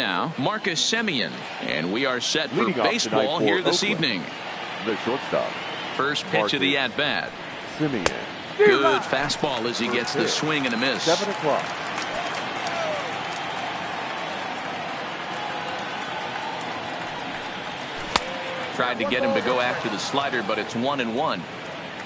in now, Marcus Semien. And we are set for Leading off baseball tonight here for this Oakland, evening. the shortstop, First pitch of the at-bat. Semien. Good fastball as he gets the swing and a miss. 7 o'clock. Tried to get him to go after the slider, but it's 1-1.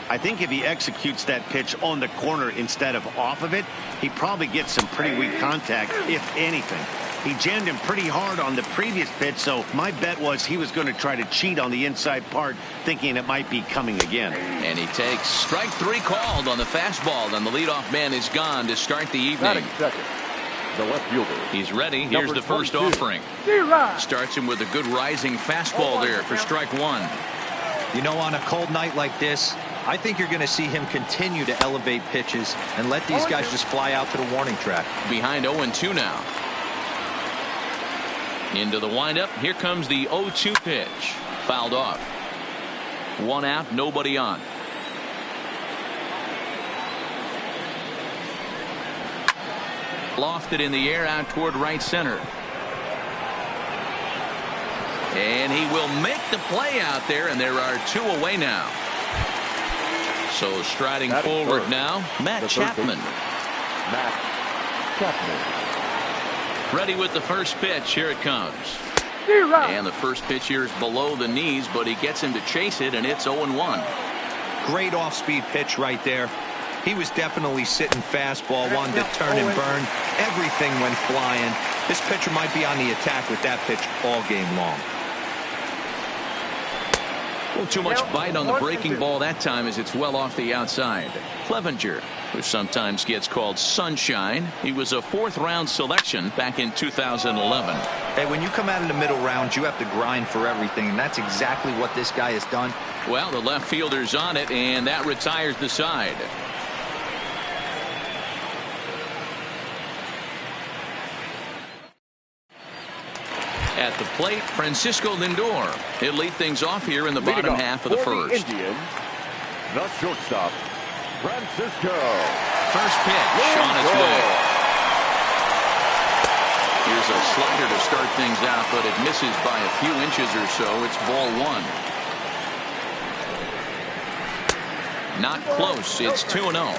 I think if he executes that pitch on the corner instead of off of it, he probably gets some pretty weak contact, if anything. He jammed him pretty hard on the previous pitch, so my bet was he was going to try to cheat on the inside part, thinking it might be coming again. And he takes strike 3 called on the fastball, and the leadoff man is gone to start the evening. Batting second, the left fielder. He's ready. Here's Number the first 22. offering. Starts him with a good rising fastball there for strike 1. You know, on a cold night like this, I think you're going to see him continue to elevate pitches and let these guys just fly out to the warning track. Behind 0-2 now. Into the windup. Here comes the 0-2 pitch. Fouled off. 1 out, nobody on. Lofted in the air out toward right center. And he will make the play out there, and there are 2 away now. So striding forward now, Matt Chapman. Matt Chapman. Ready with the first pitch. Here it comes. And the first pitch here is below the knees, but he gets him to chase it, and it's 0-1. Great off-speed pitch right there. He was definitely sitting fastball, wanted to turn and burn. Everything went flying. This pitcher might be on the attack with that pitch all game long. Well, too much bite on the breaking ball that time as it's well off the outside. Clevenger, who sometimes gets called Sunshine. He was a 4th-round selection back in 2011. Hey, when you come out in the middle rounds, you have to grind for everything, and that's exactly what this guy has done. Well, the left fielder's on it, and that retires the side. At the plate, Francisco Lindor. He'll lead things off here in the bottom half of the first. Indians, the shortstop, Francisco. First pitch on its way. Here's a slider to start things out, but it misses by a few inches or so. It's ball 1. Not close. It's 2-0.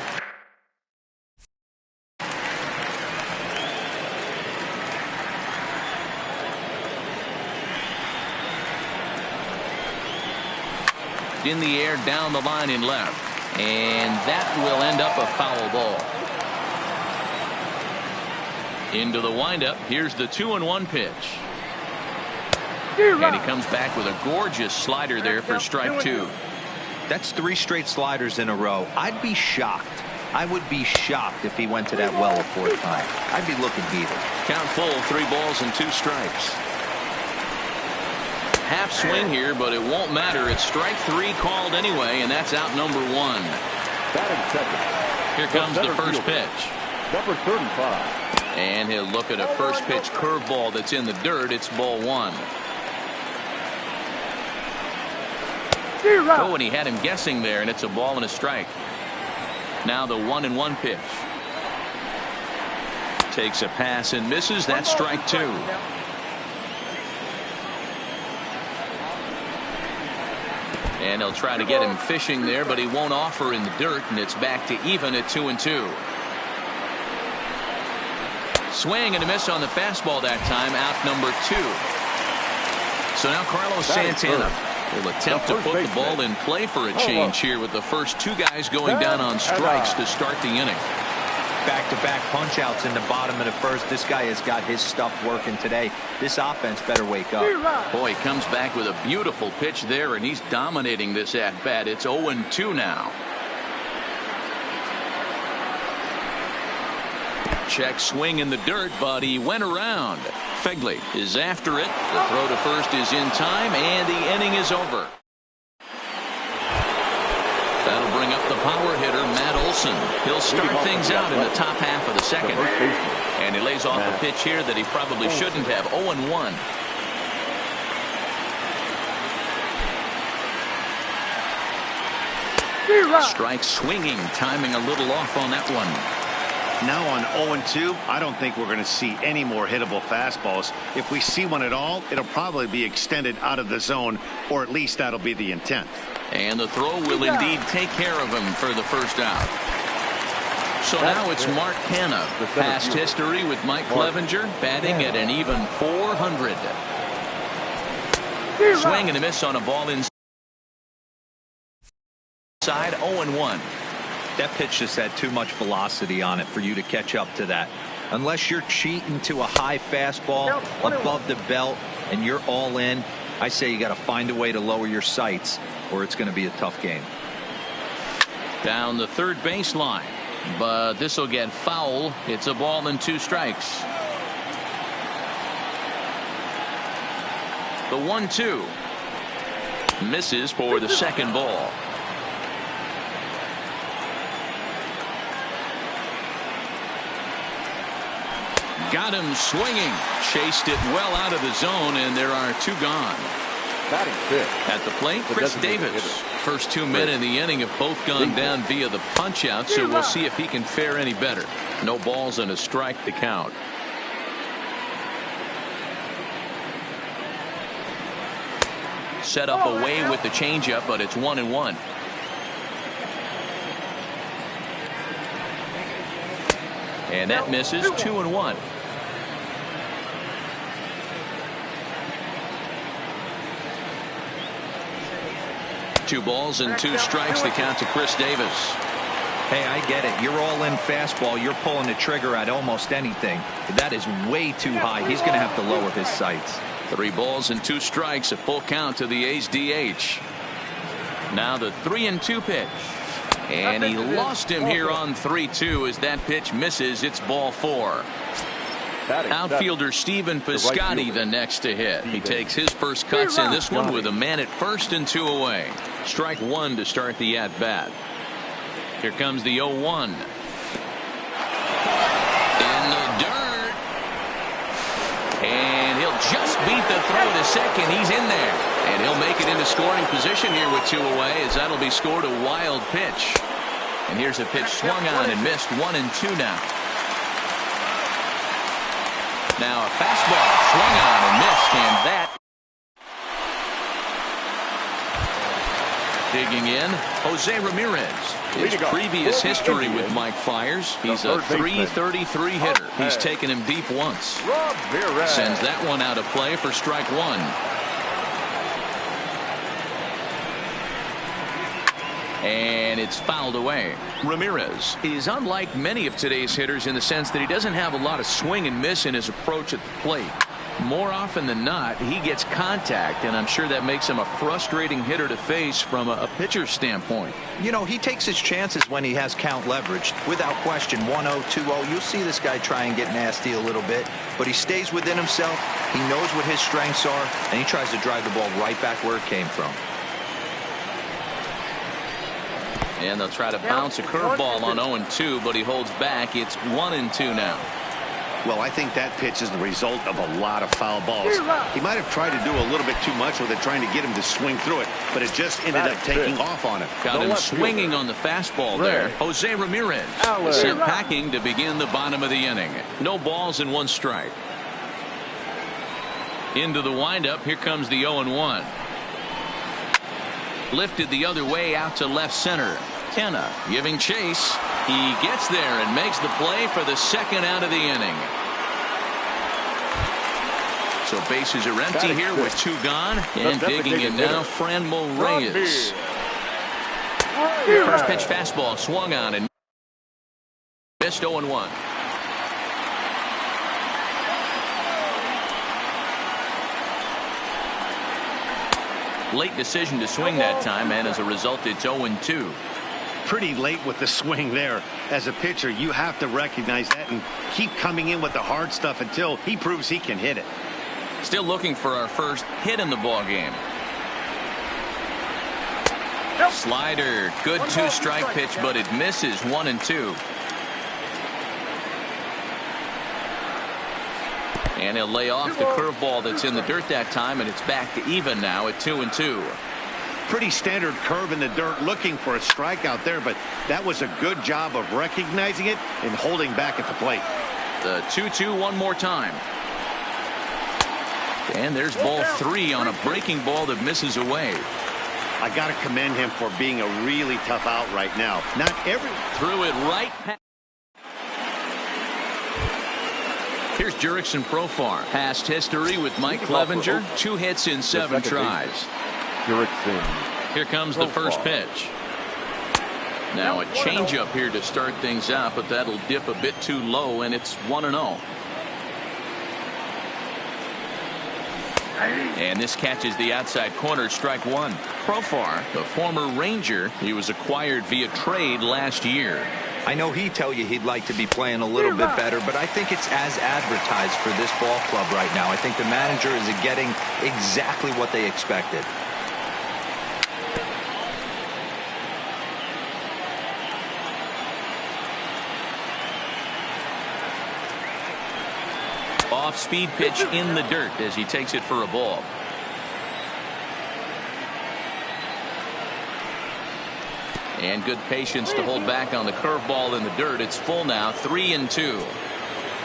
In the air down the line in left, and that will end up a foul ball. Into the windup. Here's the 2-1 pitch, and he comes back with a gorgeous slider there for strike 2. That's 3 straight sliders in a row. I'd be shocked. I would be shocked if he went to that well a 4th time. I'd be looking heated. Count full, 3 balls and 2 strikes. Half swing here, but it won't matter. It's strike 3 called anyway, and that's out number 1. Batting second. Here comes the first pitch. Number 35. And he'll look at a first pitch curveball that's in the dirt. It's ball 1. Oh, and he had him guessing there, and it's a ball and a strike. Now the 1-1 pitch. Takes a pass and misses. That's strike 2. And he'll try to get him fishing there, but he won't offer in the dirt, and it's back to even at 2-2. Swing and a miss on the fastball that time, out number 2. So now Carlos Santana will attempt to put the ball in play for a change here with the first 2 guys going down on strikes to start the inning. Back-to-back punch-outs in the bottom of the first. This guy has got his stuff working today. This offense better wake up. Boy, he comes back with a beautiful pitch there, and he's dominating this at-bat. It's 0-2 now. Check swing in the dirt, but he went around. Fegley is after it. The throw to first is in time, and the inning is over. That'll bring up the power hitter, Matt Olson. He'll start things out in the top half of the second. And he lays off a pitch here that he probably shouldn't have. 0-1. Strike swinging, timing a little off on that one. Now on 0-2, I don't think we're going to see any more hittable fastballs. If we see one at all, it'll probably be extended out of the zone, or at least that'll be the intent. And the throw will indeed take care of him for the first out. So now it's Mark Canha. Past history with Mike Clevenger, batting at an even 400. Swing and a miss on a ball inside 0-1. That pitch just had too much velocity on it for you to catch up to that. Unless you're cheating to a high fastball above the belt and you're all in, I say you got to find a way to lower your sights or it's going to be a tough game. Down the third baseline, but this will get foul. It's a ball and 2 strikes. The 1-2 misses for the second ball. Got him swinging. Chased it well out of the zone, and there are 2 gone. At the plate, Chris Davis. First 2 men in the inning have both gone down via the punch out, so we'll see if he can fare any better. No balls and a strike to count. Set up away with the changeup, but it's 1-1. And that misses. 2-1. Two balls and 2 strikes. The count to Chris Davis. Hey, I get it. You're all in fastball. You're pulling the trigger at almost anything. But that is way too high. He's going to have to lower his sights. 3 balls and 2 strikes. A full count to the A's DH. Now the 3-2 pitch. And he lost him here on 3-2 as that pitch misses. It's ball 4. Outfielder Stephen Piscotty the next to hit. He takes his first cuts in this one with a man at first and 2 away. Strike 1 to start the at bat. Here comes the 0-1. In the dirt. And he'll just beat the throw to second. He's in there. And he'll make it into scoring position here with 2 away, as that'll be scored a wild pitch. And here's a pitch swung on and missed. 1-2 now. Now a fastball swung on and missed, and that. Digging in, Jose Ramirez. His previous history with Mike Fiers, he's a .333 hitter. He's taken him deep once. Sends that one out of play for strike 1. And it's fouled away. Ramirez is unlike many of today's hitters in the sense that he doesn't have a lot of swing and miss in his approach at the plate. More often than not, he gets contact, and I'm sure that makes him a frustrating hitter to face from a pitcher's standpoint. You know, he takes his chances when he has count leveraged. Without question, 1-0, 2-0, you'll see this guy try and get nasty a little bit, but he stays within himself. He knows what his strengths are, and he tries to drive the ball right back where it came from. And they'll try to bounce a curveball on 0-2, but he holds back. It's 1-2 now. Well, I think that pitch is the result of a lot of foul balls. He might have tried to do a little bit too much with it, trying to get him to swing through it, but it just ended up taking off on him. Got him swinging on the fastball there. Jose Ramirez sent packing to begin the bottom of the inning. No balls and 1 strike. Into the windup. Here comes the 0-1. Lifted the other way out to left center. Canha giving chase. He gets there and makes the play for the second out of the inning. So bases are empty here with 2 gone. And digging in now, Franmil Reyes. First pitch fastball swung on and missed. 0-1. Late decision to swing that time, and as a result, it's 0-2. Pretty late with the swing there. As a pitcher, you have to recognize that and keep coming in with the hard stuff until he proves he can hit it. Still looking for our first hit in the ball game. Slider, good 2-strike pitch, but it misses. 1-2. And he'll lay off the curveball that's in the dirt that time, and it's back to even now at 2-2. Pretty standard curve in the dirt, looking for a strikeout there, but that was a good job of recognizing it and holding back at the plate. The 2-2 one more time. And there's ball 3 on a breaking ball that misses away. I got to commend him for being a really tough out right now. Not every... Threw it right past. Here's Jurickson Profar. Past history with Mike Clevenger. 2 hits in 7 tries. Here comes the first pitch. Now a changeup here to start things out, but that'll dip a bit too low, and it's 1-0. And this catches the outside corner, strike 1. Profar, the former Ranger, he was acquired via trade last year. I know he'd tell you he'd like to be playing a little bit better, but I think it's as advertised for this ball club right now. I think the manager is getting exactly what they expected. Off-speed pitch in the dirt as he takes it for a ball. And good patience to hold back on the curveball in the dirt. It's full now, 3-2.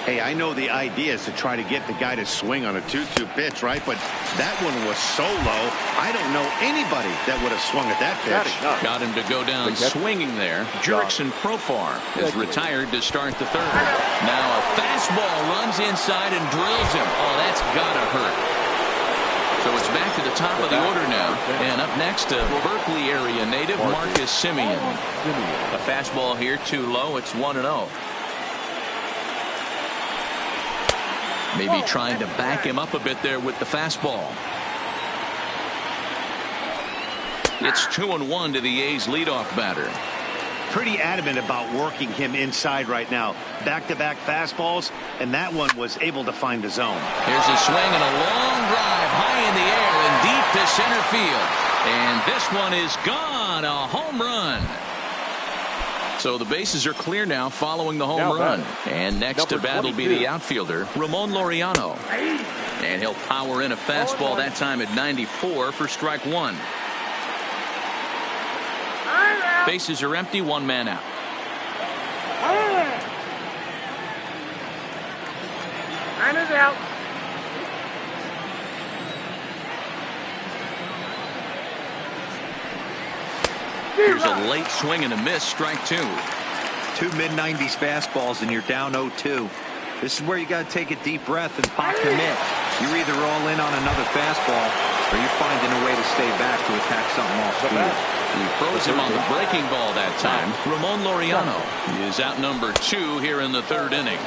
Hey, I know the idea is to try to get the guy to swing on a 2-2 pitch, right? But that one was so low, I don't know anybody that would have swung at that pitch. Got him to go down swinging there. Jurickson Profar is retired to start the 3rd. Now a fastball runs inside and drills him. Oh, that's gotta hurt. So it's back to the top of the order now. And up next, a Berkeley area native, Marcus Semien. A fastball here too low. It's 1-0. Maybe trying to back him up a bit there with the fastball. It's 2-1 to the A's leadoff batter. Pretty adamant about working him inside right now. Back-to-back fastballs, and that one was able to find the zone. Here's a swing and a long drive high in the air and deep to center field. And this one is gone. A home run. So the bases are clear now following the home run. And next to bat will be the outfielder, Ramon Laureano. And he'll power in a fastball that time at 94 for strike 1. Bases are empty, 1 man out. Man is out. Here's a late swing and a miss, strike 2. 2 mid-90s fastballs and you're down 0-2. This is where you got to take a deep breath and pop commit. You're either all in on another fastball or you're finding a way to stay back to attack something off speed. He throws him on the breaking ball that time. Ramon Laureano is out number 2 here in the 3rd inning.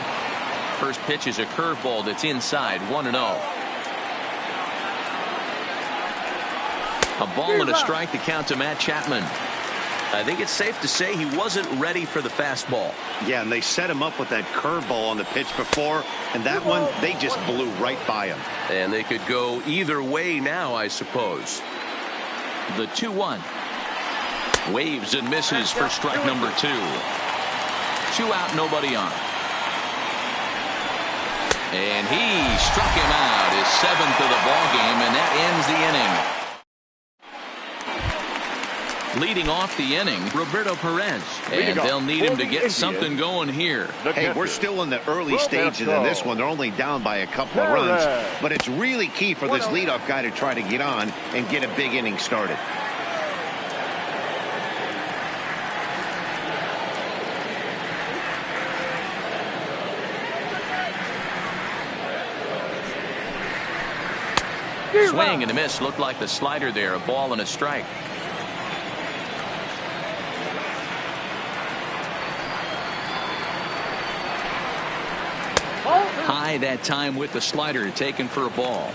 First pitch is a curveball that's inside, 1-0. A ball and a strike to count to Matt Chapman. I think it's safe to say he wasn't ready for the fastball. Yeah, and they set him up with that curveball on the pitch before, and that one, they just blew right by him. And they could go either way now, I suppose. The 2-1. Waves and misses for strike number 2. 2 out, nobody on. And he struck him out, his 7th of the ballgame, and that ends the inning. Leading off the inning, Roberto Perez. And they'll need him to get something going here. Hey, we're still in the early stages of this one. They're only down by a couple of runs. But it's really key for this leadoff guy to try to get on and get a big inning started. Swing and a miss. Looked like the slider there. A ball and a strike. High that time with the slider, taken for a ball.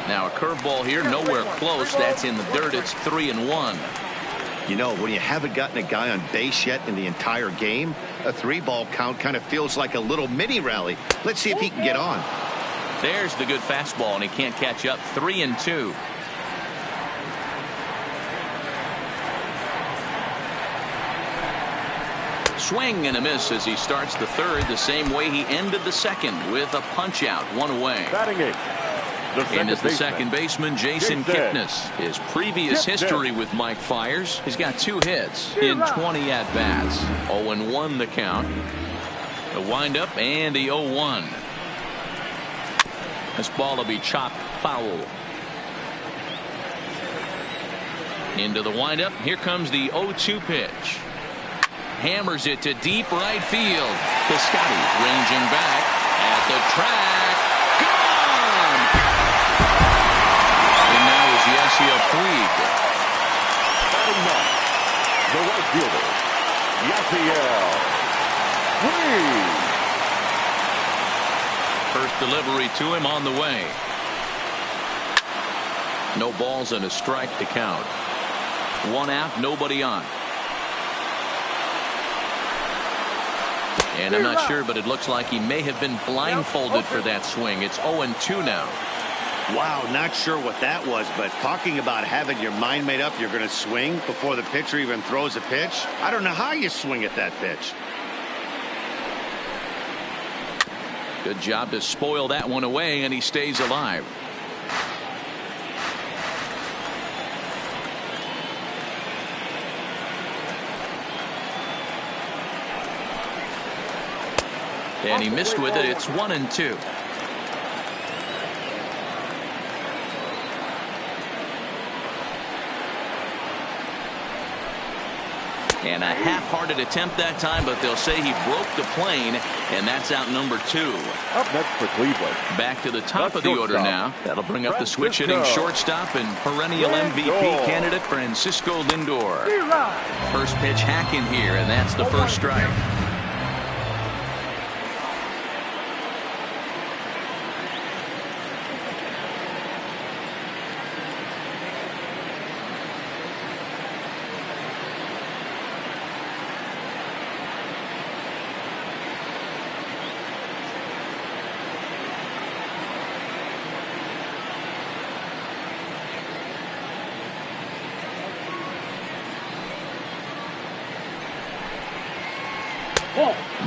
Now a curveball here, nowhere close. That's in the dirt. It's 3-1. You know, when you haven't gotten a guy on base yet in the entire game, a 3-ball count kind of feels like a little mini rally. Let's see if he can get on. There's the good fastball, and he can't catch up. 3-2. Swing and a miss as he starts the third the same way he ended the second, with a punch out, one away. Batting eighth, And is the second baseman, Jason Kipnis. His previous history with Mike Fiers, he's got 2 hits in 20 at-bats. 0-1 the count. The windup and the 0-1. This ball will be chopped foul. Into the windup. Here comes the 0-2 pitch. Hammers it to deep right field. Piscotty ranging back at the track. Gone! And now is Yasiel Puig. Batting ninth, the right fielder, Yasiel Puig. First delivery to him on the way. No balls and a strike to count. 1 out, nobody on. And I'm not sure, but it looks like he may have been blindfolded for that swing. It's 0-2 now. Wow, not sure what that was, but talking about having your mind made up, you're going to swing before the pitcher even throws a pitch. I don't know how you swing at that pitch. Good job to spoil that one away, and he stays alive. And he missed with it. It's 1-2. And a half-hearted attempt that time, but they'll say he broke the plane, and that's out number 2. Up next for Cleveland. Back to the top of the order now. That'll bring up the switch-hitting shortstop and perennial MVP candidate Francisco Lindor. First pitch hacking here, and that's the first strike.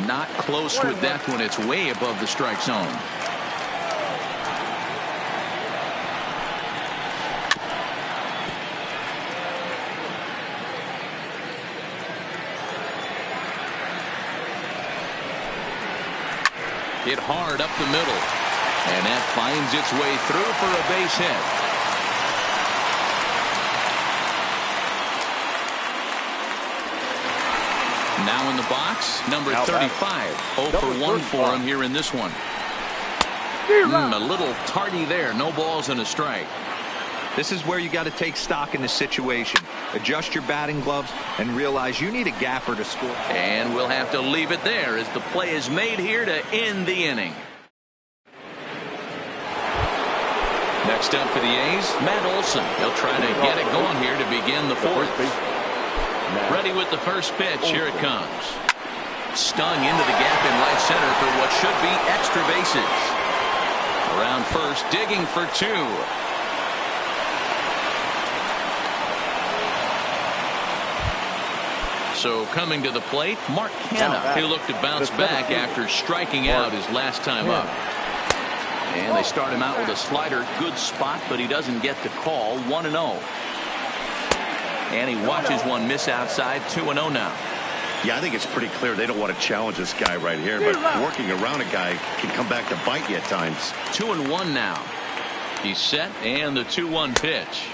Not close with that one. It's way above the strike zone. Hit hard up the middle, and that finds its way through for a base hit. Now in the box, number 35. 0 for 1 for him here in this one. A little tardy there. No balls and a strike. This is where you got to take stock in the situation. Adjust your batting gloves and realize you need a gapper to score. And we'll have to leave it there as the play is made here to end the inning. Next up for the A's, Matt Olson. He'll try to get it going here to begin the fourth. Ready with the first pitch. Here it comes. Stung into the gap in right center for what should be extra bases. Around first, digging for 2. So coming to the plate, Mark Canha. He looked to bounce back after striking out his last time up. And they start him out with a slider. Good spot, but he doesn't get the call. 1-0. And he watches one miss outside. 2-0 now. Yeah, I think it's pretty clear they don't want to challenge this guy right here, but working around a guy can come back to bite you at times. 2-1 now. He's set, and the 2-1 pitch.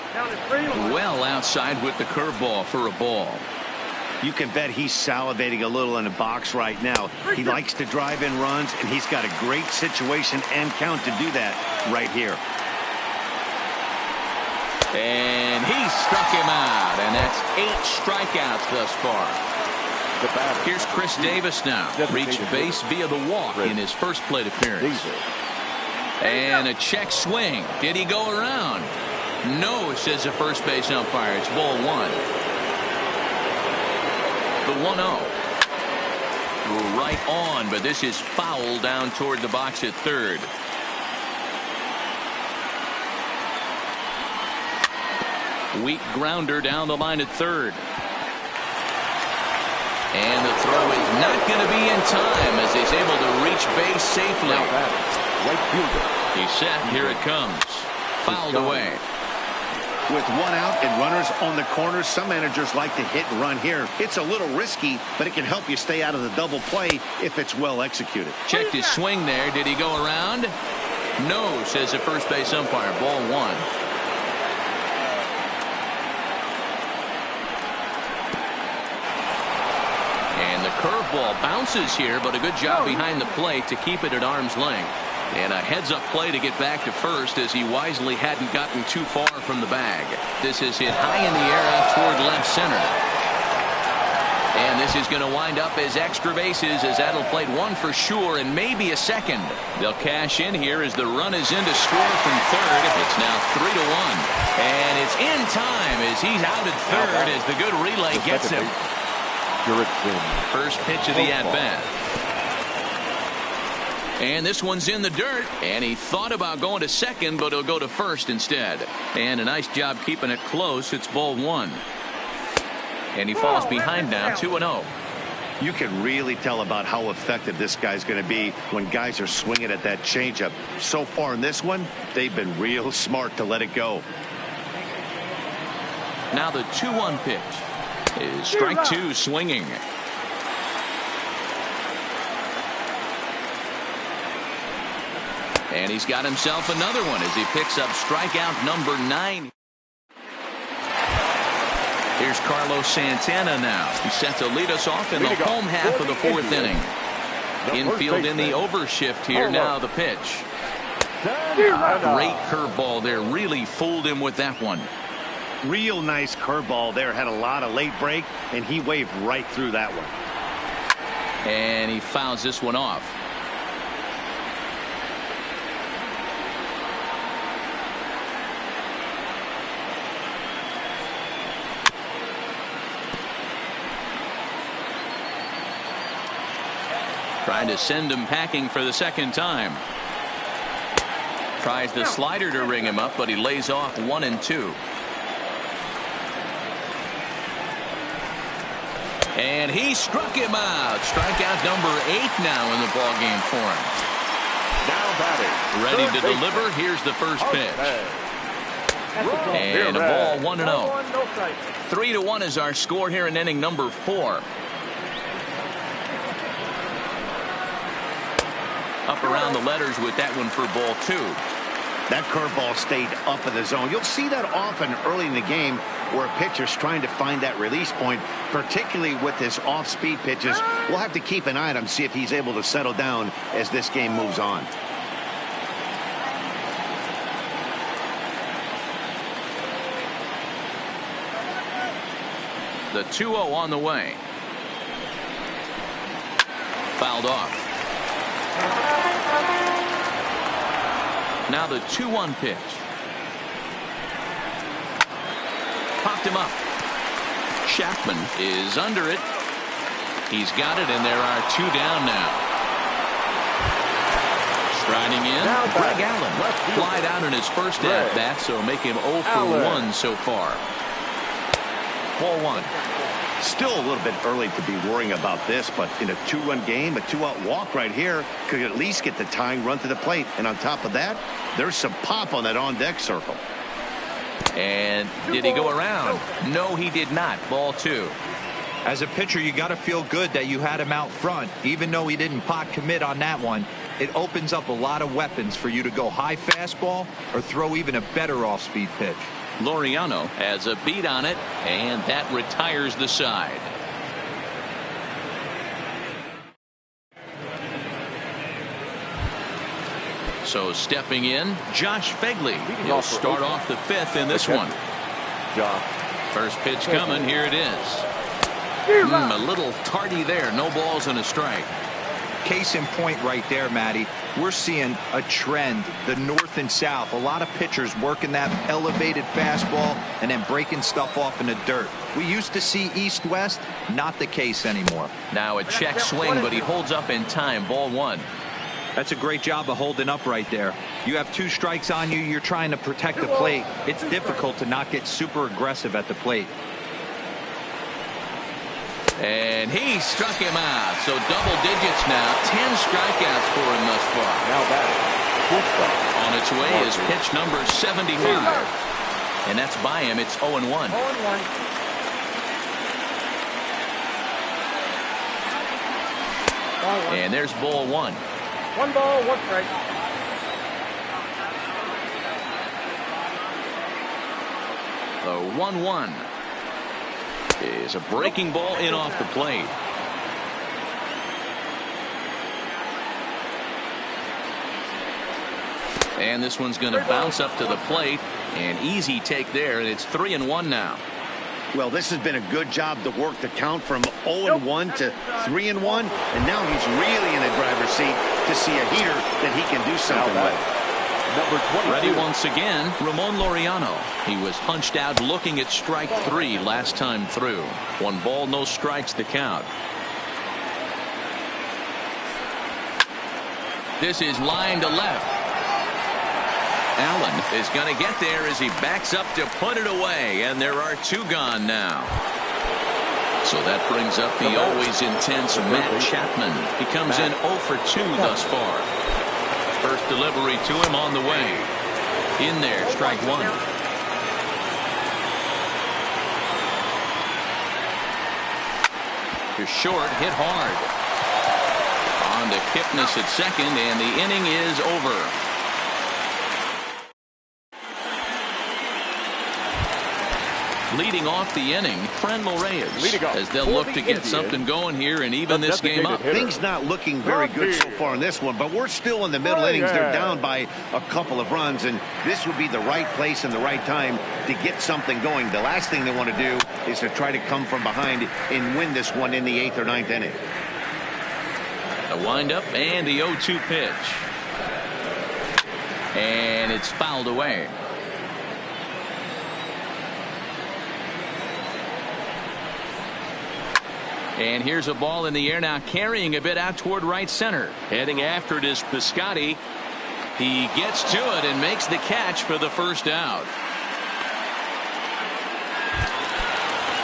Well outside with the curveball for a ball. You can bet he's salivating a little in the box right now. He likes to drive in runs, and he's got a great situation and count to do that right here. And he struck him out, and that's 8 strikeouts thus far. Here's Chris Davis now. Reached base via the walk in his first plate appearance. And a check swing. Did he go around? No, says the first base umpire. It's ball 1. The 1-0. Right on, but this is foul down toward the box at third. Weak grounder down the line at third. And the throw is not going to be in time as he's able to reach base safely. Right fielder. He's set. Here it comes. Fouled away. With one out and runners on the corners, some managers like to hit and run here. It's a little risky, but it can help you stay out of the double play if it's well executed. Checked his swing there. Did he go around? No, says the first base umpire. Ball one. And the curveball bounces here, but a good job behind the plate to keep it at arm's length. And a heads-up play to get back to first as he wisely hadn't gotten too far from the bag. This is hit high in the air out toward left center. And this is going to wind up as extra bases as that'll play one for sure and maybe a second. They'll cash in here as the run is in to score from third. It's now 3-1. And it's in time as he's out at third as the good relay gets him. First pitch of the at-bat. And this one's in the dirt. And he thought about going to second, but he'll go to first instead. And a nice job keeping it close. It's ball one. And he falls behind now, 2-0. You can really tell about how effective this guy's going to be when guys are swinging at that changeup. So far in this one, they've been real smart to let it go. Now the 2-1 pitch is strike two swinging. And he's got himself another one as he picks up strikeout number 9. Here's Carlos Santana now. He's set to lead us off in the home half of the fourth inning. Infield in the overshift here. Now the pitch. Great curveball there. Really fooled him with that one. Real nice curveball there. Had a lot of late break, and he waved right through that one. And he fouls this one off. Trying to send him packing for the second time. Tries the slider to ring him up, but he lays off 1 and 2. And he struck him out. Strikeout number 8 now in the ballgame for him. Now batting. Ready to deliver. Here's the first pitch. And a ball 1-0. 3-1 is our score here in inning number 4. Up around the letters with that one for ball 2. That curveball stayed up in the zone. You'll see that often early in the game where a pitcher's trying to find that release point, particularly with his off-speed pitches. We'll have to keep an eye on him, see if he's able to settle down as this game moves on. The 2-0 on the way. Fouled off. Now the 2-1 pitch. Popped him up. Chapman is under it. He's got it, and there are 2 down now. Striding in, Greg Allen. Flied out in his first at-bat, so make him 0 for 1 so far. Ball 1. Still a little bit early to be worrying about this, but in a 2-run game, a 2-out walk right here could at least get the tying run to the plate. And on top of that, there's some pop on that on-deck circle. And did he go around? No, he did not. Ball 2. As a pitcher, you got to feel good that you had him out front. Even though he didn't pot commit on that one, it opens up a lot of weapons for you to go high fastball or throw even a better off-speed pitch. Laureano has a beat on it, and that retires the side. So stepping in, Josh Phegley. He'll start off the 5th in this one. First pitch coming. Here it is. A little tardy there. No balls and a strike. Case in point right there, Matty. We're seeing a trend, the north and south. A lot of pitchers working that elevated fastball and then breaking stuff off in the dirt. We used to see east-west, not the case anymore. Now a check swing, but he holds up in time. Ball 1. That's a great job of holding up right there. You have 2 strikes on you. You're trying to protect the plate. It's difficult to not get super aggressive at the plate. And he struck him out. So double digits now. 10 strikeouts for him thus far. Now batting, shortstop. On its way is pitch number 75. And that's by him. It's 0-1. 0-1. And there's ball one. 1 ball, 1 strike. The 1-1 is a breaking ball in off the plate. And this one's going to bounce up to the plate. An easy take there, and it's 3-1 now. Well, this has been a good job to work the count from 0-1 to 3-1, and now he's really in the driver's seat to see a heater that he can do something with. Number 22. Ready once again, Ramon Laureano. He was punched out looking at strike 3 last time through. 1 ball, no strikes to count. This is line to left. Allen is going to get there as he backs up to put it away, and there are 2 gone now. So that brings up the always intense Matt Chapman. He comes in 0 for 2 thus far. First delivery to him on the way. In there, strike 1. You're short, hit hard. On to Kipnis at second, and the inning is over. Leading off the inning, Franmil Reyes, as they'll look to get something going here and even this game up. Things not looking very good so far in this one, but we're still in the middle innings. They're down by a couple of runs, and this would be the right place and the right time to get something going. The last thing they want to do is to try to come from behind and win this one in the 8th or 9th inning. A windup and the 0-2 pitch. And it's fouled away. And here's a ball in the air now, carrying a bit out toward right center. Heading after it is Piscotty. He gets to it and makes the catch for the first out.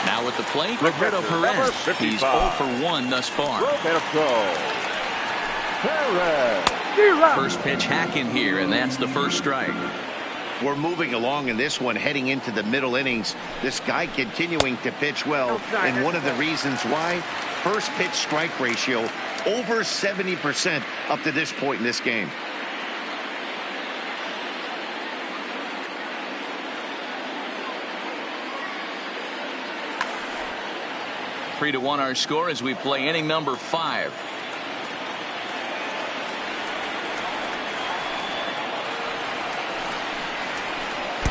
Now at the plate, Roberto Perez. He's 0 for 1 thus far. First pitch hack in here, and that's the first strike. We're moving along in this one, heading into the middle innings. This guy continuing to pitch well, and one of the reasons why, first pitch strike ratio over 70% up to this point in this game. Three to 1 our score as we play inning number 5.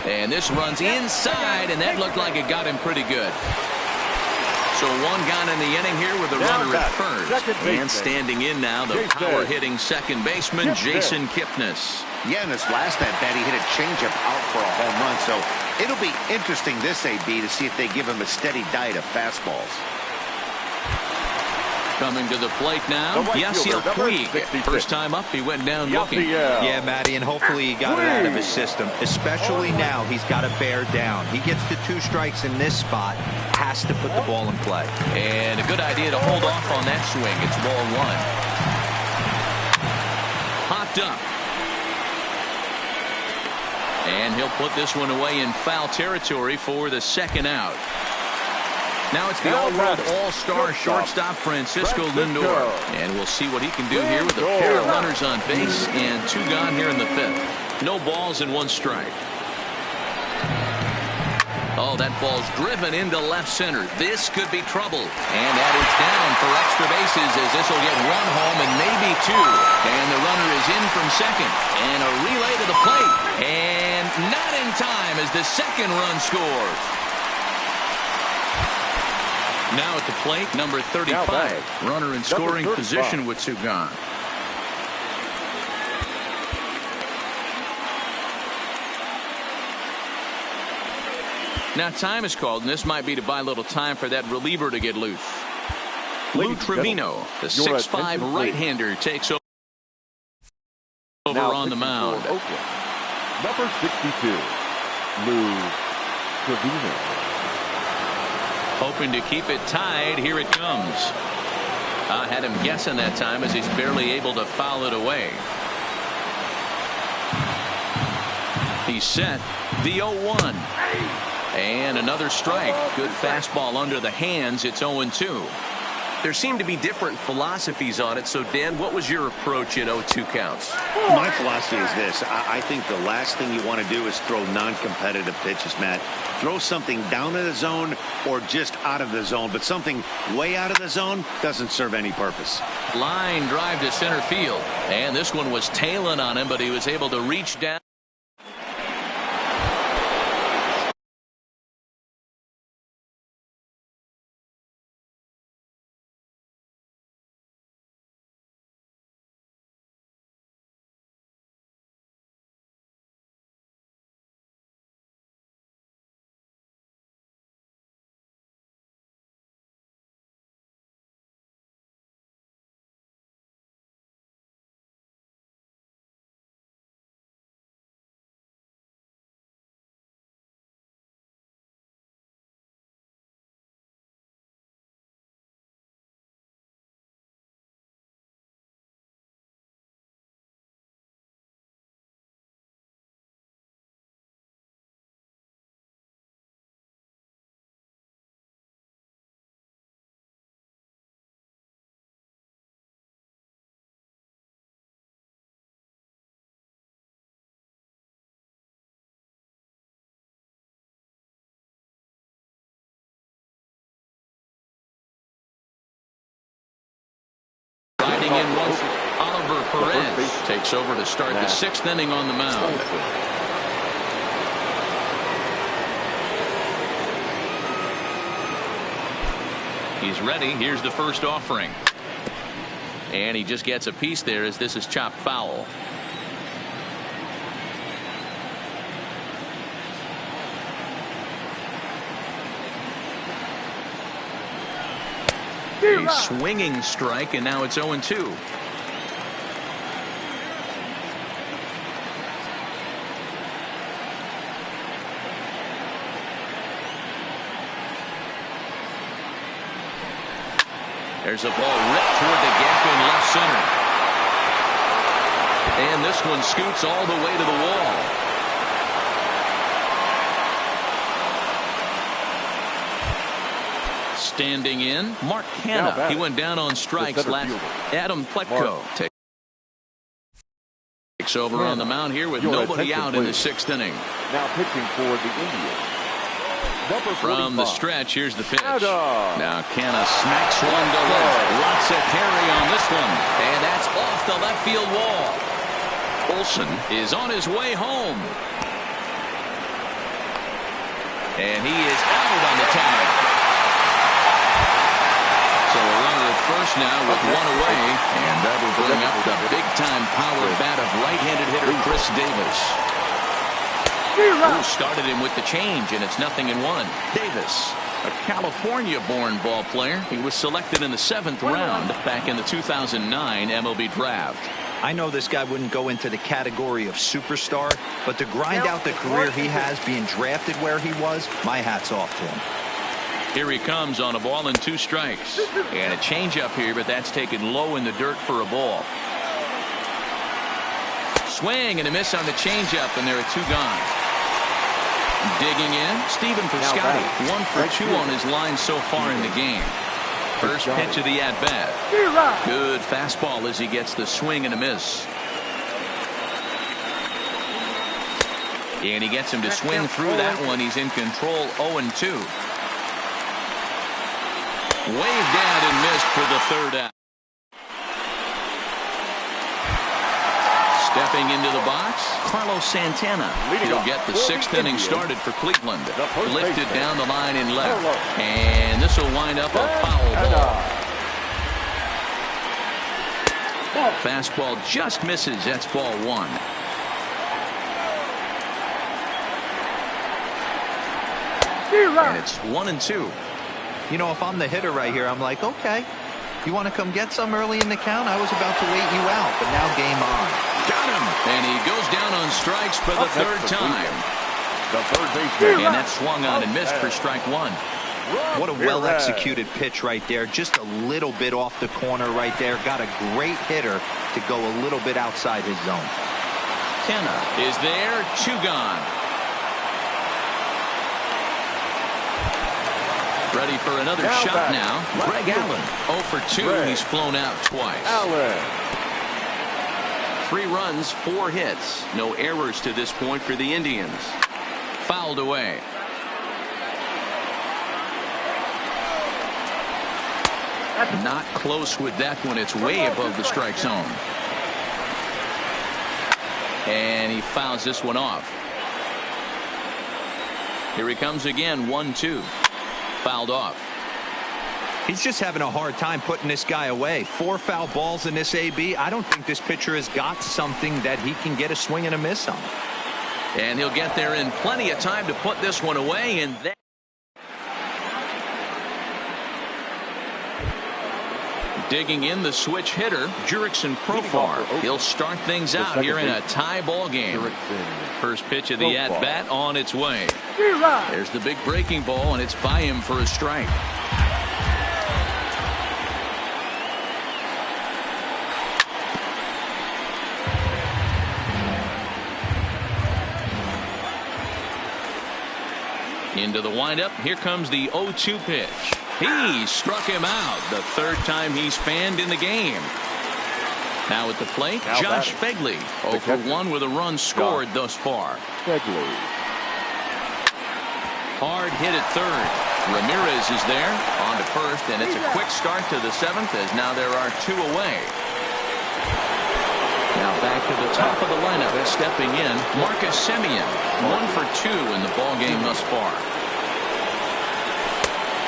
And this runs inside, and that looked like it got him pretty good. So 1 gone in the inning here with a runner at first. And standing in now, the power-hitting second baseman, Jason Kipnis. Yeah, in his last at-bat, he hit a changeup out for a home run. So it'll be interesting this AB to see if they give him a steady diet of fastballs. Coming to the plate now, Yasiel Puig. First time up, he went down looking. Yeah, Matty, and hopefully he got it out of his system. Especially now, he's got to bear down. He gets the 2 strikes in this spot, has to put the ball in play. And a good idea to hold off on that swing. It's ball 1. Popped up. And he'll put this one away in foul territory for the second out. Now it's the all-world all-star shortstop Francisco Lindor. And we'll see what he can do here with a pair of runners on base and 2 gone here in the 5th. No balls and 1 strike. Oh, that ball's driven into left center. This could be trouble. And that is down for extra bases as this will get 1 home and maybe 2. And the runner is in from second. And a relay to the plate. And not in time as the second run scores. Now at the plate, number 35. Runner in scoring position with 2 gone. Now time is called, and this might be to buy a little time for that reliever to get loose. Lou Trevino, the 6'5" right-hander, takes over on the mound. Number 62, Lou Trevino. Hoping to keep it tied. Here it comes. I had him guessing that time as he's barely able to foul it away. He's set. The 0-1. And another strike. Good fastball under the hands. It's 0-2. There seem to be different philosophies on it. So, Dan, what was your approach in 0-2 counts? My philosophy is this. I think the last thing you want to do is throw non-competitive pitches, Matt. Throw something down in the zone or just out of the zone. But something way out of the zone doesn't serve any purpose. Line drive to center field. And this one was tailing on him, but he was able to reach down. Riding in once, Oliver Perez takes over to start the 6th inning on the mound. He's ready. Here's the first offering. And he just gets a piece there as this is chopped foul. A swinging strike, and now it's 0-2. There's a ball ripped toward the gap in left center. And this one scoots all the way to the wall. Standing in, Mark Canha. He went down on strikes last. Adam Plutko takes over on the mound here with nobody out in the 6th inning. Now pitching for the Indians. From the stretch, here's the pitch. Now Canha smacks one to left. Lots of carry on this one. And that's off the left field wall. Olson is on his way home. And he is out on the tag. So a runner at first now with one away, and that will bring up the big-time power bat of right-handed hitter Chris Davis. Who started him with the change, and it's 0-1. Davis, a California-born ball player. He was selected in the 7th round back in the 2009 MLB draft. I know this guy wouldn't go into the category of superstar, but to grind out the career he has being drafted where he was, my hat's off to him. Here he comes on a ball and 2 strikes. And a changeup here, but that's taken low in the dirt for a ball. Swing and a miss on the changeup, and there are 2 gone. Digging in, Stephen Piscotty. 1 for 2 on his line so far in the game. First pitch of the at-bat. Good fastball as he gets the swing and a miss. And he gets him to swing through that one. He's in control, 0-2. Waved out and missed for the 3rd out. Stepping into the box, Carlos Santana. He'll get the 6th inning started for Cleveland. Lifted down the line in left. And this will wind up a foul ball. Fastball just misses. That's ball 1. And it's 1-2. You know, if I'm the hitter right here, I'm like, okay, you want to come get some early in the count? I was about to wait you out, but now game on. Got him. And he goes down on strikes for the 3rd time. The third baseman. And that swung on and missed for strike 1. What a well-executed pitch right there. Just a little bit off the corner right there. Got a great hitter to go a little bit outside his zone. Kenna is there, 2 gone. Ready for another shot now. Greg Allen, 0 for 2. He's flown out twice. 3 runs, 4 hits. No errors to this point for the Indians. Fouled away. Not close with that one. It's way above the strike zone. And he fouls this one off. Here he comes again, 1-2. Fouled off. He's just having a hard time putting this guy away. 4 foul balls in this AB. I don't think this pitcher has got something that he can get a swing and a miss on. And he'll get there in plenty of time to put this one away. And then digging in, the switch hitter, Jurickson Profar. He'll start things out here in a tie ball game. First pitch of the at-bat on its way. There's the big breaking ball, and it's by him for a strike. Into the windup. Here comes the 0-2 pitch. He struck him out the 3rd time he's fanned in the game. Now at the plate, Josh Phegley, 0 for 1 with a run scored thus far. Hard hit at 3rd. Ramirez is there on to 1st, and it's a quick start to the 7th as now there are 2 away. Now back to the top of the lineup, stepping in, Marcus Semien, 1 for 2 in the ball game thus far.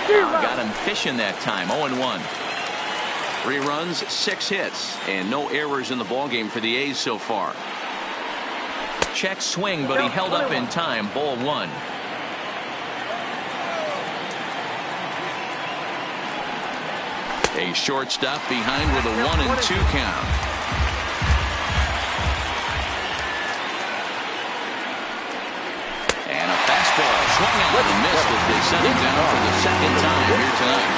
Got him fishing that time. 0-1. 3 runs, 6 hits, and no errors in the ball game for the A's so far. Check swing, but he held up in time. Ball 1. A shortstop behind with a 1-2 count. And a fastball swung out and missed as they sent him down for the 2nd time here tonight.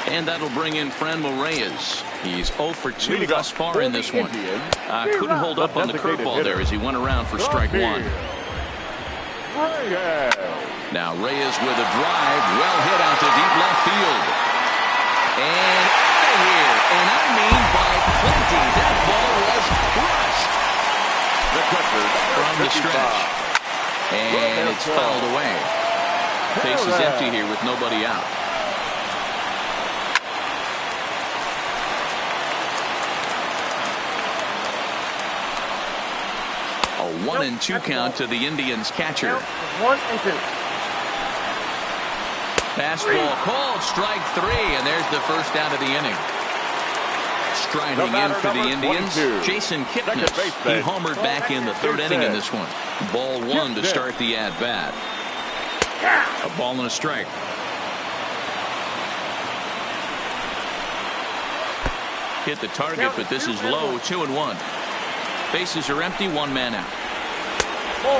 And that'll bring in Franmil Reyes. He's 0 for 2 thus far in this one. Couldn't hold up on the curveball there as he went around for strike 1. Now Reyes with a drive, well hit out to deep left field. And out of here, and I mean by plenty. That ball was crushed from the stretch. And it's fouled away. Base is empty here with nobody out. A 1-2 count to the Indians catcher. 1-2. Fastball called, strike 3, and there's the first out of the inning. Striding in for the Indians, Jason Kipnis. He homered back in the 3rd inning in this one. Ball 1 to start the at-bat. A ball and a strike. Hit the target, but this is low. 2-1. Bases are empty, 1 man out.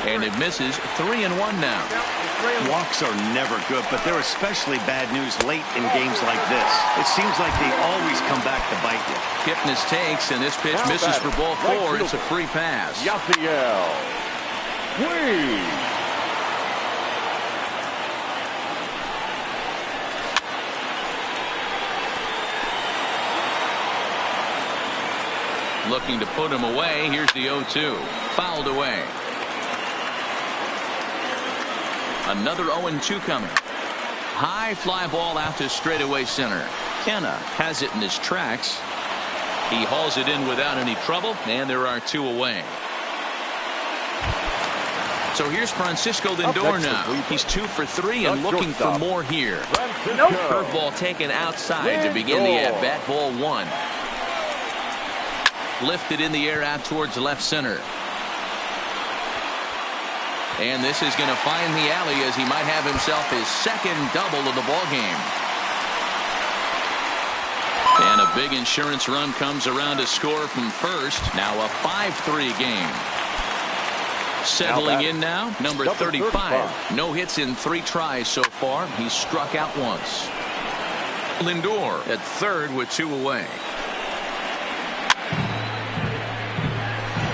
And it misses. 3-1 now. Walks are never good, but they're especially bad news late in games like this. It seems like they always come back to bite you. Kipnis takes, and this pitch misses for ball 4. It's a free pass. Yasiel Puig. Looking to put him away. Here's the 0-2. Fouled away. Another 0-2 coming. High fly ball out to straightaway center. Kenna has it in his tracks. He hauls it in without any trouble, and there are 2 away. So here's Francisco Lindor now. He's 2 for 3 and looking for more here. Curveball taken outside to begin the at-bat. Ball 1. Lifted in the air out towards left center. And this is going to find the alley as he might have himself his 2nd double of the ball game. And a big insurance run comes around to score from first. Now a 5-3 game. Settling in now, number 35. No hits in 3 tries so far. He's struck out once. Lindor at third with 2 away.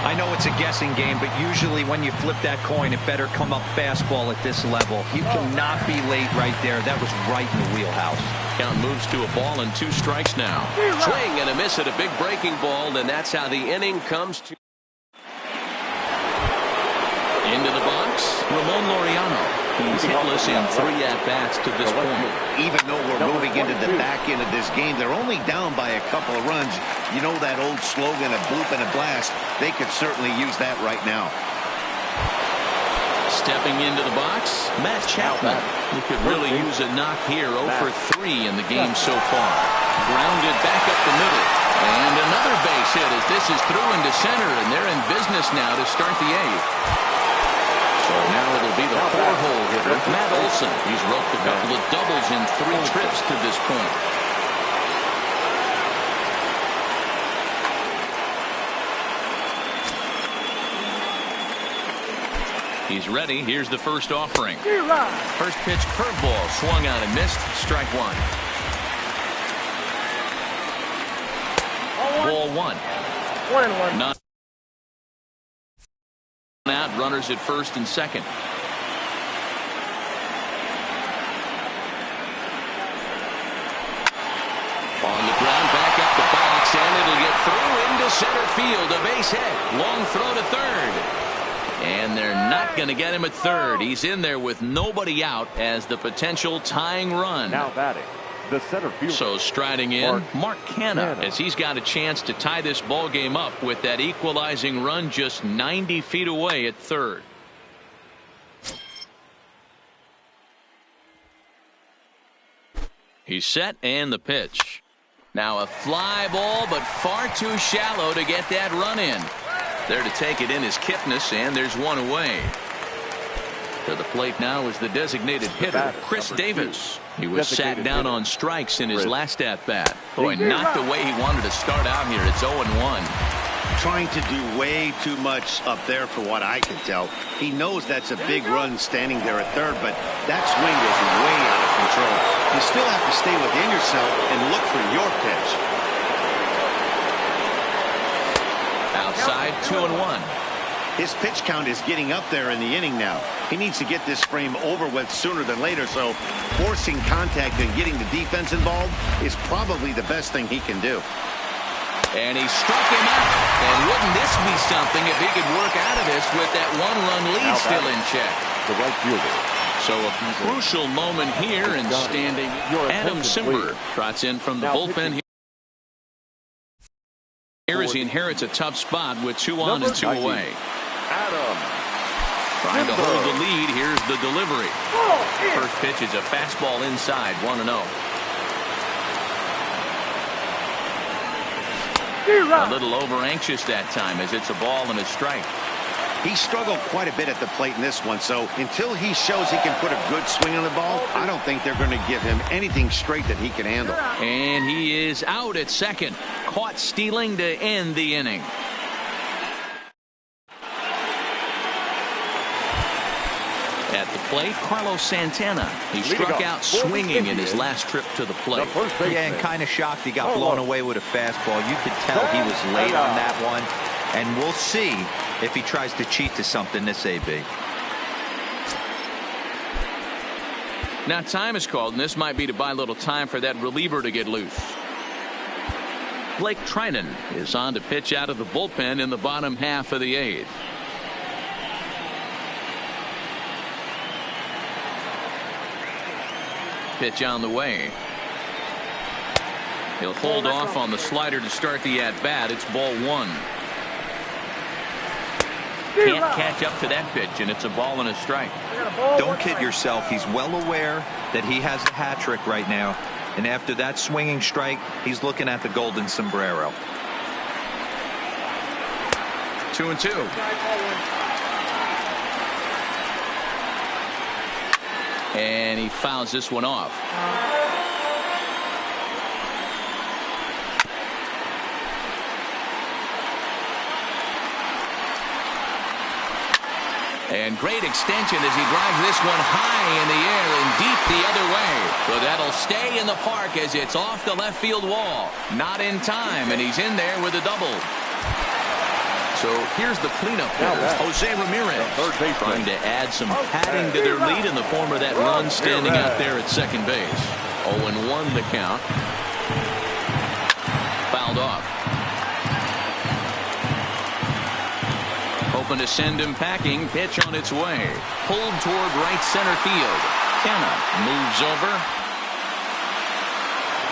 I know it's a guessing game, but usually when you flip that coin, it better come up fastball at this level. You cannot be late right there. That was right in the wheelhouse. Count moves to a ball and 2 strikes now. Swing and a miss at a big breaking ball, and that's how the inning comes to. Into the box, Ramon Laureano. He's hitless in 3 at-bats to this point. Even though we're moving into the back end of this game, they're only down by a couple of runs. You know that old slogan, a bloop and a blast. They could certainly use that right now. Stepping into the box, Matt Chapman. He could really use a knock here. 0 for 3 in the game so far. Grounded back up the middle. And another base hit as this is through into center, and they're in business now to start the 8th. So now it'll be the 4-hole hitter, Matt Olson. He's roped a couple of doubles in 3 trips to this point. He's ready. Here's the first offering. First pitch curveball swung out and missed. Strike 1. Ball 1. 1-1. Not out. Runners at first and second. On the ground, back up the box, and it'll get through into center field. A base hit. Long throw to third. And they're not going to get him at third. He's in there with nobody out as the potential tying run. Now batting, the center fielder. So striding in, Mark Canha, as he's got a chance to tie this ball game up with that equalizing run just 90 feet away at third. He's set, and the pitch. Now a fly ball, but far too shallow to get that run in. There to take it in is Kipnis, and there's 1 away. To the plate now is the designated hitter, Chris Davis. He was sat down on strikes in his last at-bat. Boy, not the way he wanted to start out here. It's 0-1. Trying to do way too much up there for what I can tell. He knows that's a big run standing there at third, but that swing is way out of control. You still have to stay within yourself and look for your pitch. Outside, 2-1. His pitch count is getting up there in the inning now. He needs to get this frame over with sooner than later, so forcing contact and getting the defense involved is probably the best thing he can do. And he struck him out. And wouldn't this be something if he could work out of this with that 1-run lead still in check? The right fielder. So a crucial moment here, and standing Adam Cimber trots in from the bullpen here. Here as he inherits a tough spot with 2 on and 2 away. Adam Trying to hold the lead. Here's the delivery. First pitch is a fastball inside, 1-0. A little over anxious that time as it's a ball and a strike. He struggled quite a bit at the plate in this one, so until he shows he can put a good swing on the ball, I don't think they're going to give him anything straight that he can handle. And he is out at second. Caught stealing to end the inning. At the plate, Carlos Santana. He struck out swinging in his last trip to the plate. Yeah, and kind of shocked he got blown away with a fastball. You could tell he was late on that one. And we'll see if he tries to cheat to something this AB. Now time is called, and this might be to buy a little time for that reliever to get loose. Blake Trinan is on to pitch out of the bullpen in the bottom half of the 8th. Pitch on the way. He'll hold off on the slider to start the at-bat. It's ball 1. Can't catch up to that pitch, and it's a ball and a strike. Don't kid yourself. He's well aware that he has a hat trick right now. And after that swinging strike, he's looking at the golden sombrero. 2-2. And he fouls this one off. And great extension as he drives this one high in the air and deep the other way. But that'll stay in the park as it's off the left field wall. Not in time, and he's in there with a double. So here's the cleanup hitter, Jose Ramirez, trying to add some padding to their lead in the form of that run standing out there at second base. 0-1 the count. Fouled off. Hoping to send him packing. Pitch on its way. Pulled toward right center field. Canha moves over.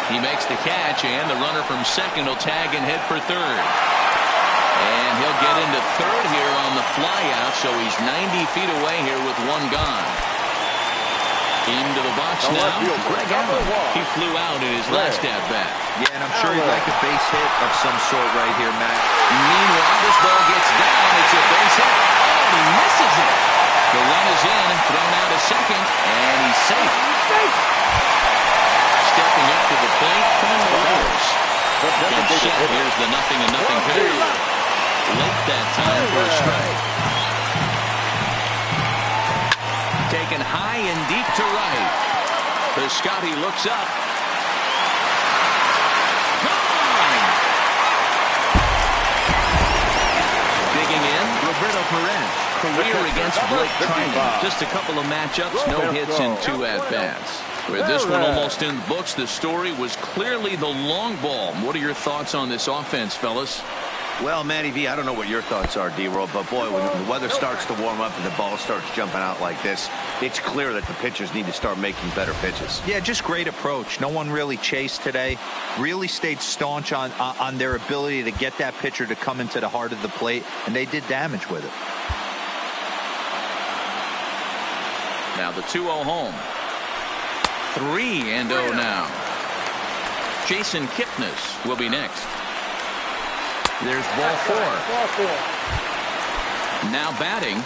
He makes the catch, and the runner from second will tag and head for third. And he'll get into third here on the flyout, so he's 90 feet away here with one gone. Into the box now, Greg Allen. He flew out in his last at-bat. Yeah, and I'm sure he'd like a base hit of some sort right here, Matt. Meanwhile, this ball gets down. It's a base hit. Oh, he misses it. The run is in, thrown out to second, and he's safe. Stepping up to the plate, Colonel Rogers. And set. Here's the 0-0 pitch. Late that time for a strike. Taken high and deep to right. Piscotty looks up. Gone! Digging in, Roberto Perez. Career against Blake Trinan. Just a couple of matchups, no hits in 2 at-bats. With this one almost in the books, the story was clearly the long ball. What are your thoughts on this offense, fellas? Well, Matty V, I don't know what your thoughts are, D-Roll, but boy, when the weather starts to warm up and the ball starts jumping out like this, it's clear that the pitchers need to start making better pitches. Yeah, just great approach. No one really chased today. Really stayed staunch on their ability to get that pitcher to come into the heart of the plate, and they did damage with it. Now the 2-0 home. 3-0 now. Jason Kipnis will be next. There's ball 4. Now batting.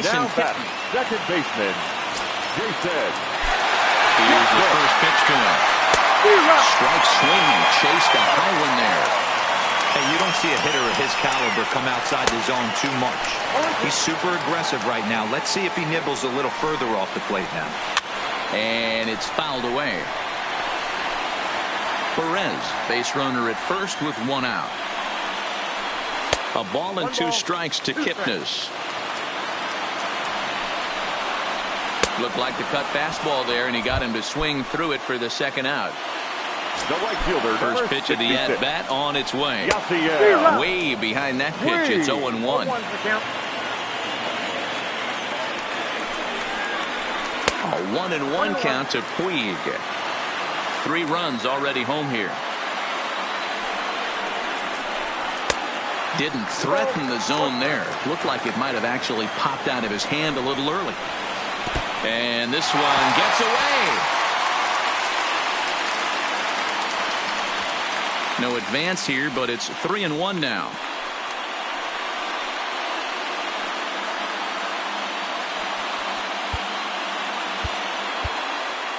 Now batting, second baseman, Jason. Here's the first pitch to him. Strike swinging, chased a high one there. Hey, you don't see a hitter of his caliber come outside the zone too much. He's super aggressive right now. Let's see if he nibbles a little further off the plate now. And it's fouled away. Perez, base runner at first with one out. A ball and two strikes to Kipnis. Looked like the cut fastball there, and he got him to swing through it for the second out. The right fielder, First pitch of the at-bat on its way. Yasiel. Way behind that pitch. It's 0-1. A 1-1 count to Puig. 3 runs already home here. Didn't threaten the zone there. Looked like it might have actually popped out of his hand a little early. And this one gets away. No advance here, but it's 3-1 now.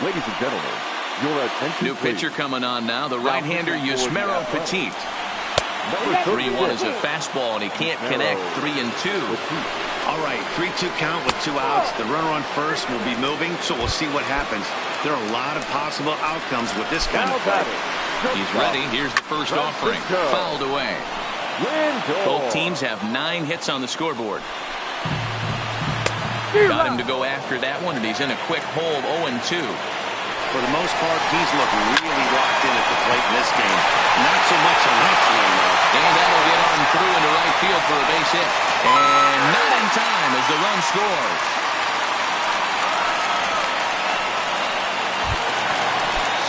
Ladies and gentlemen, your attention. New pitcher coming on now, the right-hander Yusmeiro Petit. Number 3-1 is a fastball, and he can't connect. 3-2. All right, 3-2 count with 2 outs. The runner on first will be moving, so we'll see what happens. There are a lot of possible outcomes with this kind of play. He's ready. Here's the first offering. Fouled away. Both teams have 9 hits on the scoreboard. Got him to go after that one, and he's in a quick hold. 0-2. For the most part, he's looked really locked in at the plate in this game. Not so much on that swing, though. And that'll get on through into right field for a base hit. And not in time as the run scores.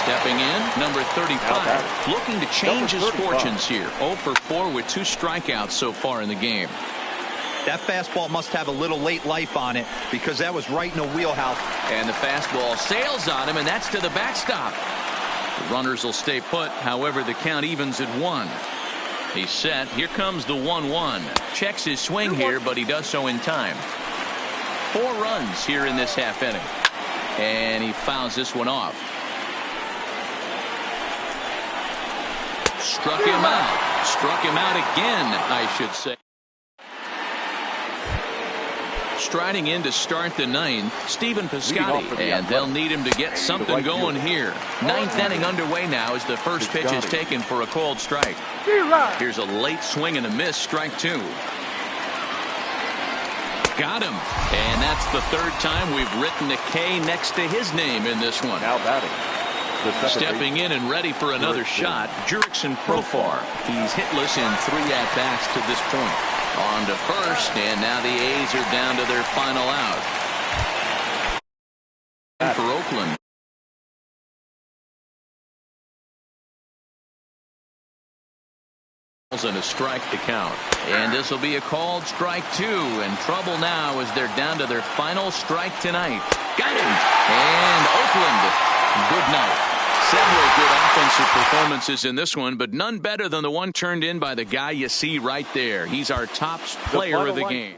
Stepping in, number 35. Looking to change his fortunes here. 0 for 4 with 2 strikeouts so far in the game. That fastball must have a little late life on it, because that was right in the wheelhouse. And the fastball sails on him, and that's to the backstop. The runners will stay put. However, the count evens at 1. He's set. Here comes the 1-1. Checks his swing here, but he does so in time. 4 runs here in this half inning. And he fouls this one off. Struck him out. Struck him out again, I should say. Striding in to start the 9th, Stephen Piscotty, and they'll need him to get something going here. 9th inning underway now as the first pitch is taken for a called strike. Here's a late swing and a miss, strike 2. Got him, and that's the 3rd time we've written a K next to his name in this one. Now batting. Stepping in and ready for another shot, Jurickson Profar. He's hitless in 3 at-bats to this point. On to first, and now the A's are down to their final out. For Oakland. And a strike to count. And this will be a called strike 2. And trouble now as they're down to their final strike tonight. Got him. And Oakland, good night. Several good offensive performances in this one, but none better than the one turned in by the guy you see right there. He's our top player of the game.